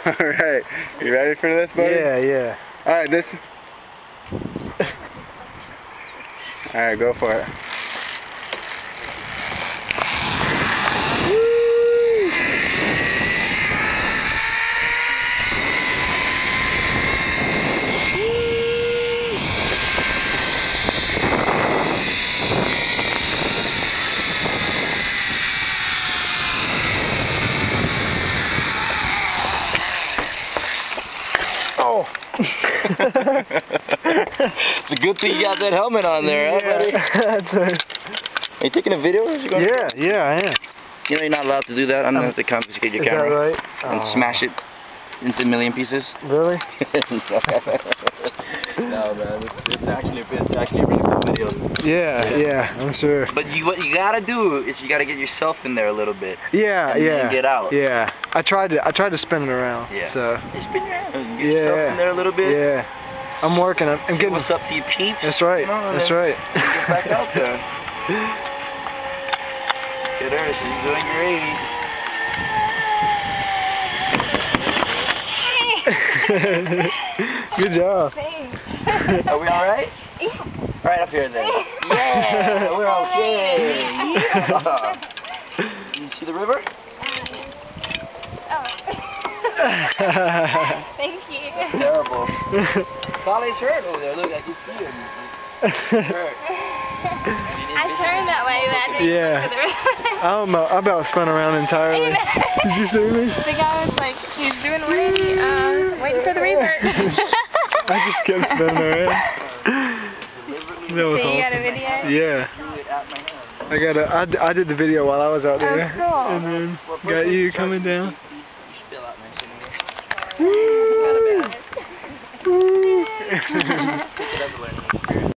Alright, you ready for this, buddy? Yeah, yeah. Alright, this. Alright, go for it. Oh! It's a good thing you got that helmet on there, huh, buddy? Are you taking a video? Or you yeah, yeah, I am. You know you're not allowed to do that. I'm gonna have to confiscate your camera. Is that right? And smash it into a million pieces. Really? No, man. It's actually a really good video. Yeah, I'm sure. But what you gotta do is you gotta get yourself in there a little bit. Yeah, and then get out. Yeah. I tried to spin it around. Yeah. So. Just spin your hand and get yourself in there a little bit. Yeah. I'm working. I'm Say getting. What's up to your peeps? That's right. That's right. Get back out there. Get her. She's doing great. Good job. Thanks. Are we all right? Yeah. Right up here then. Yeah, we're okay. Yeah. You see the river? Oh. Thank you. It's terrible. Kale's hurt over there. Look, I can see him. He's hurt. I turned that way, but I didn't Yeah. look for the river. I about spun around entirely. Did you see me? The guy was like, he's doing 180, waiting for the revert. I just kept spinning around. That was So you got a awesome. video? Yeah. I did the video while I was out there. Oh, cool. And then got you coming down. You spill out nice anyway. Not bad. Pick it up and learn.